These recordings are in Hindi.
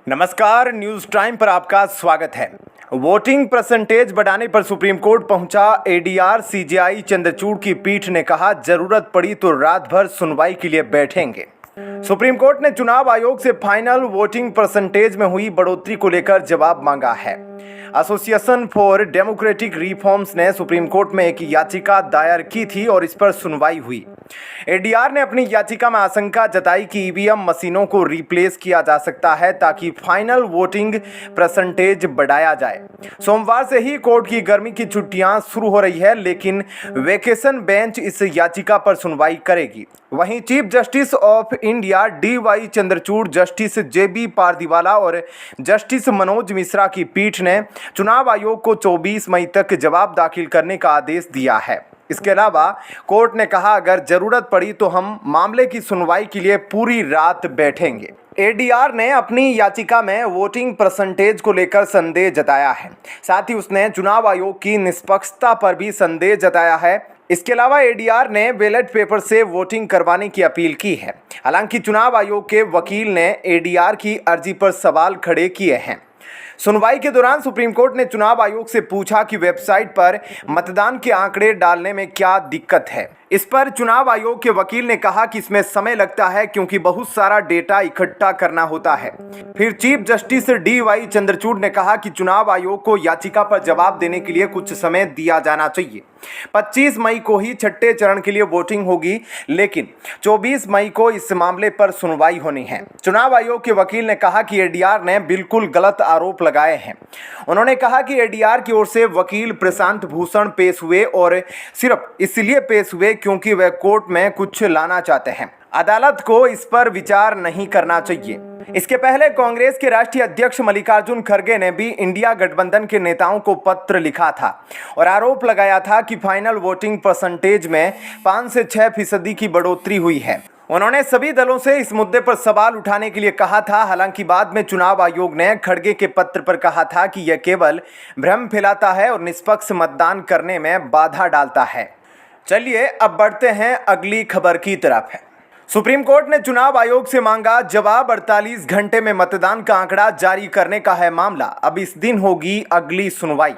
नमस्कार, न्यूज टाइम पर आपका स्वागत है। वोटिंग परसेंटेज बढ़ाने पर सुप्रीम कोर्ट पहुंचा एडीआर। सीजेआई चंद्रचूड़ की पीठ ने कहा जरूरत पड़ी तो रात भर सुनवाई के लिए बैठेंगे। सुप्रीम कोर्ट ने चुनाव आयोग से फाइनल वोटिंग परसेंटेज में हुई बढ़ोतरी को लेकर जवाब मांगा है। एसोसिएशन फॉर डेमोक्रेटिक रिफॉर्म्स ने सुप्रीम कोर्ट में एक याचिका दायर की थी और इस पर सुनवाई हुई। एडीआर ने अपनी याचिका में आशंका जताई कि ईवीएम मशीनों को रिप्लेस किया जा सकता है ताकि फाइनल वोटिंग परसेंटेज बढ़ाया जाए। सोमवार से ही कोर्ट की गर्मी की छुट्टियां शुरू हो रही है, लेकिन वेकेशन बेंच इस याचिका पर सुनवाई करेगी। वहीं chief justice of India D.Y.. Chandrachud, justice JB. Pardiwala और जस्टिस मनोज मिश्रा की पीठ ने चुनाव आयोग को 24 मई तक जवाब दाखिल करने का आदेश दिया है। इसके अलावा कोर्ट ने कहा अगर जरूरत पड़ी तो हम मामले की सुनवाई के लिए पूरी रात बैठेंगे। एडीआर ने अपनी याचिका में वोटिंग परसेंटेज को लेकर संदेह जताया है। साथ ही उसने चुनाव आयोग की निष्पक्षता पर भी संदेह जताया है। इसके अलावा एडीआर ने बैलेट पेपर से वोटिंग करवाने की अपील की है। हालांकि चुनाव आयोग के वकील ने एडीआर की अर्जी पर सवाल खड़े किए हैं। सुनवाई के दौरान सुप्रीम कोर्ट ने चुनाव आयोग से पूछा कि वेबसाइट पर मतदान के आंकड़े डालने में क्या दिक्कत है। इस पर चुनाव आयोग के वकील ने कहा कि इसमें समय लगता है क्योंकि बहुत सारा डेटा इकट्ठा करना होता है। फिर चीफ जस्टिस डी.वाई. चंद्रचूड़ ने कहा कि चुनाव आयोग को याचिका पर जवाब देने के लिए कुछ समय दिया जाना चाहिए। 25 मई को ही छठे चरण के लिए वोटिंग होगी, लेकिन 24 मई को इस मामले पर सुनवाई होनी है। चुनाव आयोग के वकील ने कहा कि एडीआर ने बिल्कुल गलत आरोप लगाए हैं। उन्होंने कहा कि एडीआर की ओर से वकील प्रशांत भूषण पेश हुए और सिर्फ इसलिए पेश हुए क्योंकि वे कोर्ट में कुछ लाना चाहते हैं। अदालत को इस पर विचार नहीं करना चाहिए। इसके पहले कांग्रेस के राष्ट्रीय अध्यक्ष मल्लिकार्जुन खड़गे ने भी इंडिया गठबंधन के नेताओं को पत्र लिखा था और आरोप लगाया था कि फाइनल वोटिंग परसेंटेज में 5 से 6% की बढ़ोतरी हुई है। उन्होंने सभी दलों से इस मुद्दे पर सवाल उठाने के लिए कहा था। हालांकि बाद में चुनाव आयोग ने खड़गे के पत्र पर कहा था कि यह केवल भ्रम फैलाता है और निष्पक्ष मतदान करने में बाधा डालता है। चलिए अब बढ़ते हैं अगली खबर की तरफ। सुप्रीम कोर्ट ने चुनाव आयोग से मांगा जवाब। 48 घंटे में मतदान का आंकड़ा जारी करने का है मामला। अब इस दिन होगी अगली सुनवाई।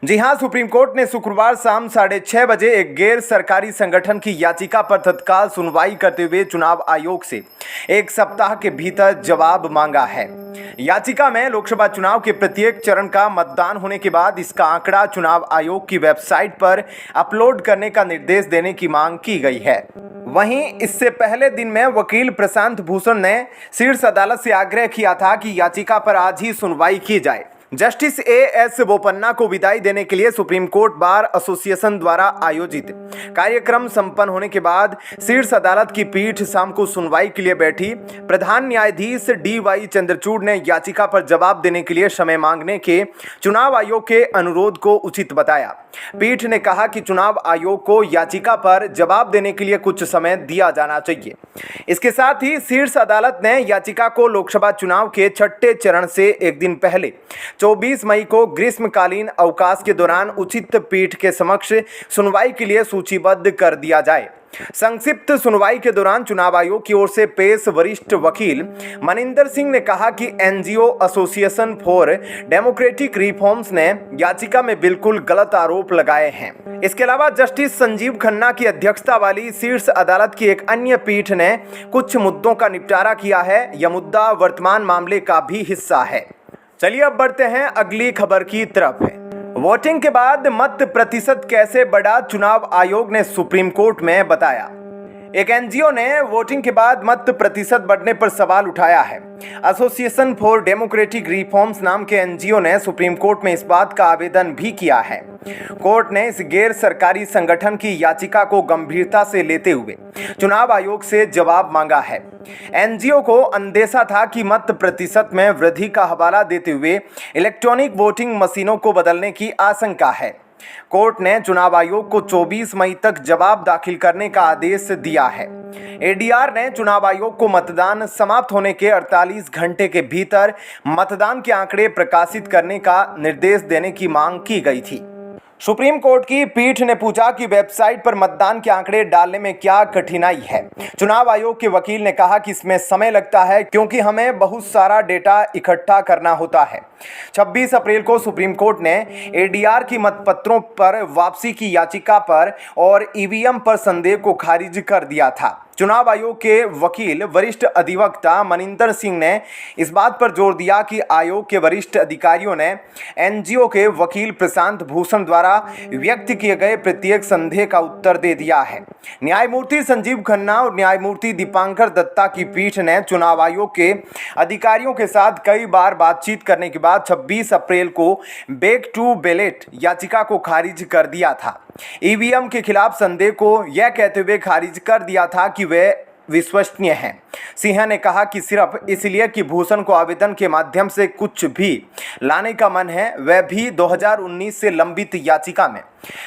जी हां, सुप्रीम कोर्ट ने शुक्रवार शाम 6:30 बजे एक गैर सरकारी संगठन की याचिका पर तत्काल सुनवाई करते हुए चुनाव आयोग से 1 सप्ताह के भीतर जवाब मांगा है। याचिका में लोकसभा चुनाव के प्रत्येक चरण का मतदान होने के बाद इसका आंकड़ा चुनाव आयोग की वेबसाइट पर अपलोड करने का निर्देश देने की मांग की गई है। वहीं इससे पहले दिन में वकील प्रशांत भूषण ने शीर्ष अदालत से आग्रह किया था कि याचिका पर आज ही सुनवाई की जाए। Justice AS. बोपन्ना को विदाई देने के लिए सुप्रीम कोर्ट बार एसोसिएशन द्वारा आयोजित कार्यक्रम संपन्न होने के बाद शीर्ष अदालत की पीठ शाम को सुनवाई के लिए बैठी। प्रधान न्यायाधीश डी.वाई. चंद्रचूड़ ने याचिका पर जवाब देने के लिए समय मांगने के चुनाव आयोग के अनुरोध को उचित बताया। पीठ ने कहा कि चुनाव आयोग को याचिका पर जवाब देने के लिए कुछ समय दिया जाना चाहिए। इसके साथ ही शीर्ष अदालत ने याचिका को लोकसभा चुनाव के छठे चरण से एक दिन पहले 24 मई को ग्रीष्मकालीन अवकाश के दौरान उचित पीठ के समक्ष सुनवाई के लिए सूचीबद्ध कर दिया जाए। संक्षिप्त सुनवाई के दौरान चुनाव आयोग की ओर से पेश वरिष्ठ वकील मनिंदर सिंह ने कहा कि NGO association for democratic reforms ने याचिका में बिल्कुल गलत आरोप लगाए हैं। इसके अलावा जस्टिस संजीव खन्ना की अध्यक्षता वाली शीर्ष अदालत की एक अन्य पीठ ने कुछ मुद्दों का निपटारा किया है। यह मुद्दा वर्तमान मामले का भी हिस्सा है। चलिए अब बढ़ते हैं अगली खबर की तरफ। वोटिंग के बाद मत प्रतिशत कैसे बढ़ा, चुनाव आयोग ने सुप्रीम कोर्ट में बताया। एक एनजीओ ने वोटिंग के बाद मत प्रतिशत बढ़ने पर सवाल उठाया है। एसोसिएशन फॉर डेमोक्रेटिक रिफॉर्म्स नाम के एनजीओ ने सुप्रीम कोर्ट में इस बात का आवेदन भी किया है। कोर्ट ने इस गैर सरकारी संगठन की याचिका को गंभीरता से लेते हुए चुनाव आयोग से जवाब मांगा है। एनजीओ को अंदेशा था कि मत प्रतिशत में वृद्धि का हवाला देते हुए इलेक्ट्रॉनिक वोटिंग मशीनों को बदलने की आशंका है। कोर्ट ने चुनाव आयोग को 24 मई तक जवाब दाखिल करने का आदेश दिया है। एडीआर ने चुनाव आयोग को मतदान समाप्त होने के 48 घंटे के भीतर मतदान के आंकड़े प्रकाशित करने का निर्देश देने की मांग की गई थी। सुप्रीम कोर्ट की पीठ ने पूछा कि वेबसाइट पर मतदान के आंकड़े डालने में क्या कठिनाई है। चुनाव आयोग के वकील ने कहा कि इसमें समय लगता है क्योंकि हमें बहुत सारा डेटा इकट्ठा करना होता है। 26 अप्रैल को सुप्रीम कोर्ट ने एडीआर की मतपत्रों पर वापसी की याचिका पर और ईवीएम पर संदेह को खारिज कर दिया था। चुनाव आयोग के वकील वरिष्ठ अधिवक्ता मनिंदर सिंह ने इस बात पर जोर दिया कि आयोग के वरिष्ठ अधिकारियों ने एनजीओ के वकील प्रशांत भूषण द्वारा व्यक्त किए गए प्रत्येक संदेह का उत्तर दे दिया है। न्यायमूर्ति संजीव खन्ना और न्यायमूर्ति दीपांकर दत्ता की पीठ ने चुनाव आयोग के अधिकारियों के साथ कई बार बातचीत करने के बाद 26 अप्रैल को बैक टू बैलेट याचिका को खारिज कर दिया था। ईवीएम के खिलाफ संदेह को यह कहते हुए खारिज कर दिया था कि वे विश्वसनीय हैं। सिंह ने कहा कि सिर्फ इसलिए कि भूषण को आवेदन के माध्यम से कुछ भी लाने का मन है, वह भी 2019 से लंबित याचिका में।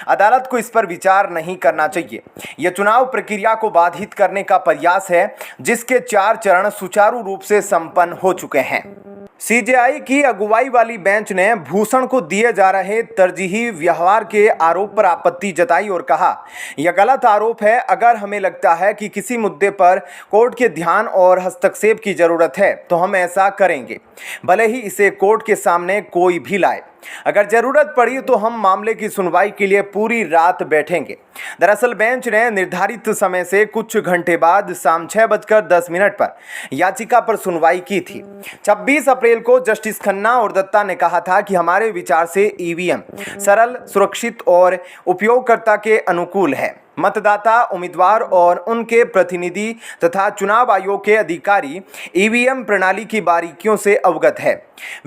अदालत को इस पर विचार नहीं करना चाहिए। यह चुनाव प्रक्रिया को बाधित करने का प्रयास है जिसके 4 चरण सुचारू रूप से संपन्न हो चुके हैं। सीजेआई की अगुवाई वाली बेंच ने भूषण को दिए जा रहे तरजीही व्यवहार के आरोप पर आपत्ति जताई और कहा, यह गलत आरोप है। अगर हमें लगता है कि किसी मुद्दे पर कोर्ट के ध्यान और हस्तक्षेप की जरूरत है तो हम ऐसा करेंगे, भले ही इसे कोर्ट के सामने कोई भी लाए। अगर जरूरत पड़ी तो हम मामले की सुनवाई के लिए पूरी रात बैठेंगे। दरअसल बेंच ने निर्धारित समय से कुछ घंटे बाद शाम 6:10 पर याचिका पर सुनवाई की थी। 26 अप्रैल को जस्टिस खन्ना और दत्ता ने कहा था कि हमारे विचार से ईवीएम सरल, सुरक्षित और उपयोगकर्ता के अनुकूल है। मतदाता, उम्मीदवार और उनके प्रतिनिधि तथा चुनाव आयोग के अधिकारी ईवीएम प्रणाली की बारीकियों से अवगत है।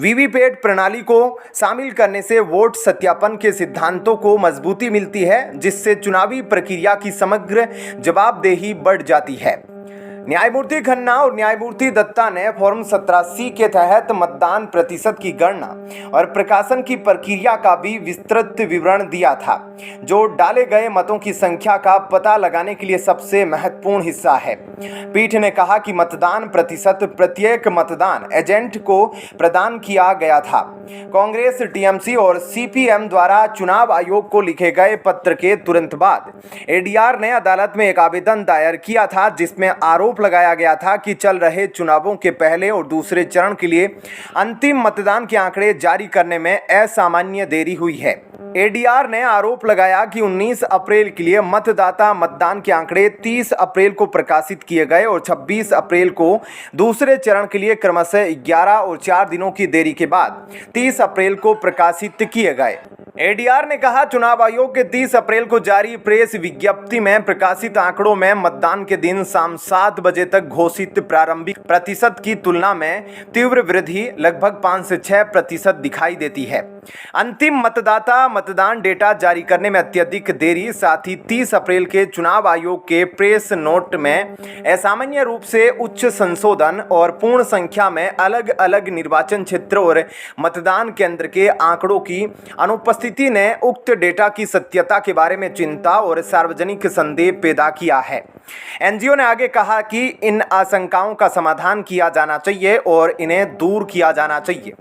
वीवीपैट प्रणाली को शामिल करने से वोट सत्यापन के सिद्धांतों को मजबूती मिलती है, जिससे चुनावी प्रक्रिया की समग्र जवाबदेही बढ़ जाती है। न्यायमूर्ति खन्ना और न्यायमूर्ति दत्ता ने फॉर्म 17C के तहत मतदान प्रतिशत की गणना और प्रकाशन की प्रक्रिया का भी विस्तृत विवरण दिया था, जो डाले गए मतों की संख्या का पता लगाने के लिए सबसे महत्वपूर्ण हिस्सा है। पीठ ने कहा कि मतदान प्रतिशत प्रत्येक मतदान एजेंट को प्रदान किया गया था। कांग्रेस, टीएमसी और सीपीएम द्वारा चुनाव आयोग को लिखे गए पत्र के तुरंत बाद एडीआर ने अदालत में एक आवेदन दायर किया था, जिसमें आरोप लगाया गया था कि चल रहे चुनावों के पहले और दूसरे चरण के लिए अंतिम मतदान के आंकड़े जारी करने में असामान्य देरी हुई है। एडीआर ने आरोप लगाया कि 19 अप्रैल के लिए मतदाता मतदान के आंकड़े 30 अप्रैल को प्रकाशित किए गए और 26 अप्रैल को दूसरे चरण के लिए क्रमशः 11 और 4 दिनों की देरी के बाद 30 अप्रैल को प्रकाशित किए गए। एडीआर ने कहा, चुनाव आयोग के 30 अप्रैल को जारी प्रेस विज्ञप्ति में प्रकाशित आंकड़ों में मतदान के दिन शाम 7 बजे तक घोषित प्रारंभिक प्रतिशत की तुलना में तीव्र वृद्धि लगभग 5 से 6% दिखाई देती है। अंतिम मतदाता मतदान डेटा जारी करने में अत्यधिक देरी, साथ ही 30 अप्रैल के चुनाव आयोग के प्रेस नोट में असामान्य रूप से उच्च संशोधन और पूर्ण संख्या में अलग अलग निर्वाचन क्षेत्र और मतदान केंद्र के आंकड़ों की अनुपस्थिति ने उक्त डेटा की सत्यता के बारे में चिंता और सार्वजनिक संदेह पैदा किया है। एनजीओ ने आगे कहा कि इन आशंकाओं का समाधान किया जाना चाहिए और इन्हें दूर किया जाना चाहिए।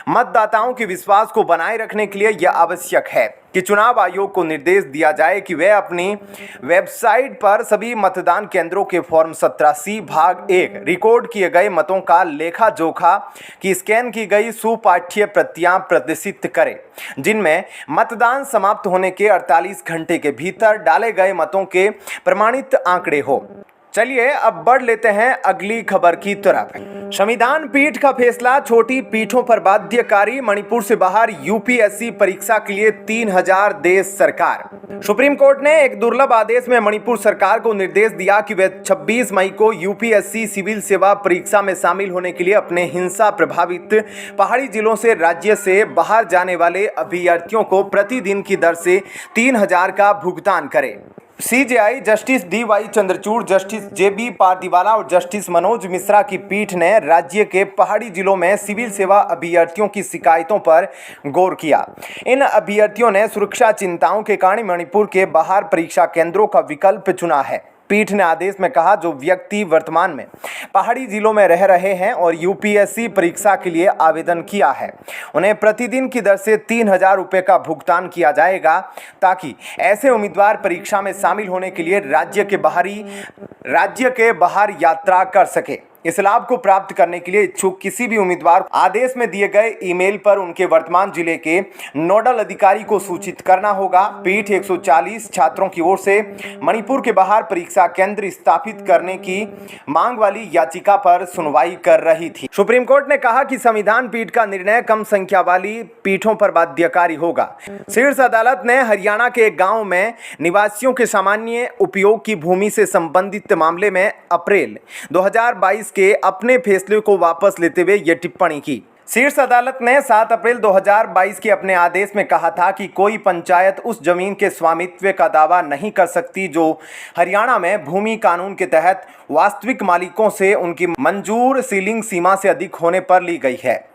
मतदाताओं के विश्वास को बनाए रखने के लिए यह आवश्यक है कि चुनाव आयोग को निर्देश दिया जाए कि वे अपनी वेबसाइट पर सभी मतदान केंद्रों के फॉर्म 17C भाग 1 रिकॉर्ड किए गए मतों का लेखा जोखा की स्कैन की गई सुपाठ्य प्रतियां प्रदर्शित करें, जिनमें मतदान समाप्त होने के 48 घंटे के भीतर डाले गए मतों के प्रमाणित आंकड़े हो। चलिए अब बढ़ लेते हैं अगली खबर की तरफ। संविधान पीठ का फैसला, छोटी पीठों पर बाध्यकारी, मणिपुर से बाहर यूपीएससी परीक्षा के लिए 3000 देश सरकार। सुप्रीम कोर्ट ने एक दुर्लभ आदेश में मणिपुर सरकार को निर्देश दिया कि वे 26 मई को यूपीएससी सिविल सेवा परीक्षा में शामिल होने के लिए अपने हिंसा प्रभावित पहाड़ी जिलों से राज्य से बाहर जाने वाले अभ्यर्थियों को प्रतिदिन की दर से 3000 का भुगतान करें। CJI justice DY Chandrachud, justice JB Pardiwala और जस्टिस मनोज मिश्रा की पीठ ने राज्य के पहाड़ी जिलों में सिविल सेवा अभ्यर्थियों की शिकायतों पर गौर किया। इन अभ्यर्थियों ने सुरक्षा चिंताओं के कारण मणिपुर के बाहर परीक्षा केंद्रों का विकल्प चुना है। पीठ ने आदेश में कहा, जो व्यक्ति वर्तमान में पहाड़ी जिलों में रह रहे हैं और यूपीएससी परीक्षा के लिए आवेदन किया है, उन्हें प्रतिदिन की दर से 3,000 रुपये का भुगतान किया जाएगा, ताकि ऐसे उम्मीदवार परीक्षा में शामिल होने के लिए राज्य के बाहर यात्रा कर सके। इस लाभ को प्राप्त करने के लिए इच्छुक किसी भी उम्मीदवार को आदेश में दिए गए ईमेल पर उनके वर्तमान जिले के नोडल अधिकारी को सूचित करना होगा। पीठ 140 छात्रों की ओर से मणिपुर के बाहर परीक्षा केंद्र स्थापित करने की मांग वाली याचिका पर सुनवाई कर रही थी। सुप्रीम कोर्ट ने कहा कि संविधान पीठ का निर्णय कम संख्या वाली पीठों पर बाध्यकारी होगा। शीर्ष अदालत ने हरियाणा के एक गाँव में निवासियों के सामान्य उपयोग की भूमि से संबंधित मामले में अप्रैल 2022 के अपने फैसले को वापस लेते हुए यह टिप्पणी की। शीर्ष अदालत ने 7 अप्रैल 2022 के अपने आदेश में कहा था कि कोई पंचायत उस जमीन के स्वामित्व का दावा नहीं कर सकती जो हरियाणा में भूमि कानून के तहत वास्तविक मालिकों से उनकी मंजूर सीलिंग सीमा से अधिक होने पर ली गई है।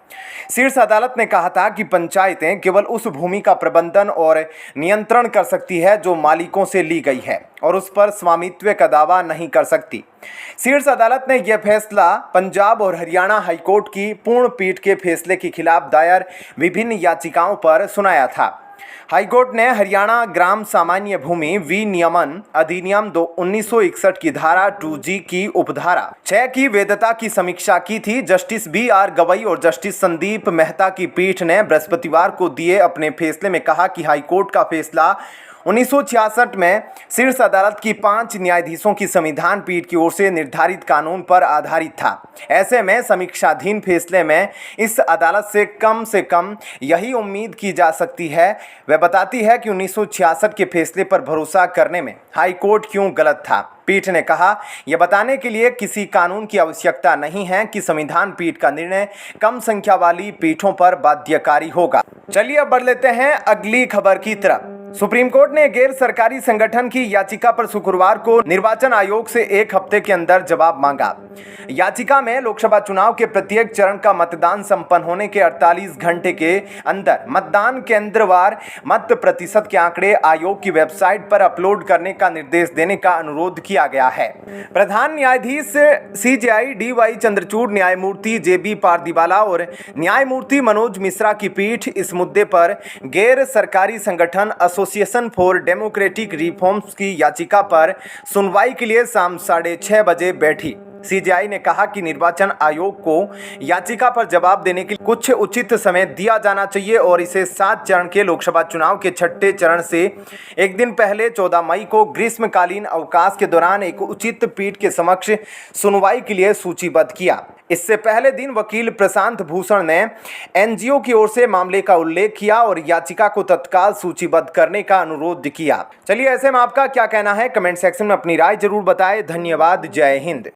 शीर्ष अदालत ने कहा था कि पंचायतें केवल उस भूमि का प्रबंधन और नियंत्रण कर सकती है जो मालिकों से ली गई है और उस पर स्वामित्व का दावा नहीं कर सकती। शीर्ष अदालत ने यह फैसला पंजाब और हरियाणा हाईकोर्ट की पूर्ण पीठ के फैसले के खिलाफ दायर विभिन्न याचिकाओं पर सुनाया था। हाईकोर्ट ने हरियाणा ग्राम सामान्य भूमि विनियमन अधिनियम 1961 की धारा 2G की उपधारा 6 की वैधता की समीक्षा की थी। जस्टिस BR गवई और जस्टिस संदीप मेहता की पीठ ने बृहस्पतिवार को दिए अपने फैसले में कहा कि हाईकोर्ट का फैसला 1966 में शीर्ष अदालत की 5 न्यायाधीशों की संविधान पीठ की ओर से निर्धारित कानून पर आधारित था। ऐसे में समीक्षाधीन फैसले में इस अदालत से कम यही उम्मीद की जा सकती है। वह बताती है कि 1966 के फैसले पर भरोसा करने में हाईकोर्ट क्यों गलत था। पीठ ने कहा, यह बताने के लिए किसी कानून की आवश्यकता नहीं है कि संविधान पीठ का निर्णय कम संख्या वाली पीठों पर बाध्यकारी होगा। चलिए अब बढ़ लेते हैं अगली खबर की तरफ। सुप्रीम कोर्ट ने गैर सरकारी संगठन की याचिका पर शुक्रवार को निर्वाचन आयोग से 1 हफ्ते के अंदर जवाब मांगा। याचिका में लोकसभा चुनाव के प्रत्येक चरण का मतदान संपन्न होने के 48 घंटे के अंदर मतदान केंद्रवार मत प्रतिशत के आंकड़े आयोग की वेबसाइट पर अपलोड करने का निर्देश देने का अनुरोध किया गया है। प्रधान न्यायाधीश CJI DY चंद्रचूड़, न्यायमूर्ति JB पारदीवाला और न्यायमूर्ति मनोज मिश्रा की पीठ इस मुद्दे पर गैर सरकारी संगठन एसोसिएशन फॉर डेमोक्रेटिक रिफॉर्म्स की याचिका पर सुनवाई के लिए शाम 6:30 बजे बैठी। CJI ने कहा कि निर्वाचन आयोग को याचिका पर जवाब देने के लिए कुछ उचित समय दिया जाना चाहिए और इसे 7 चरण के लोकसभा चुनाव के 6ठे चरण से एक दिन पहले 14 मई को ग्रीष्मकालीन अवकाश के दौरान एक उचित पीठ के समक्ष सुनवाई के लिए सूचीबद्ध किया। इससे पहले दिन वकील प्रशांत भूषण ने NGO की ओर से मामले का उल्लेख किया और याचिका को तत्काल सूचीबद्ध करने का अनुरोध किया। चलिए, ऐसे में आपका क्या कहना है? कमेंट सेक्शन में अपनी राय जरूर बताएं। धन्यवाद। जय हिंद।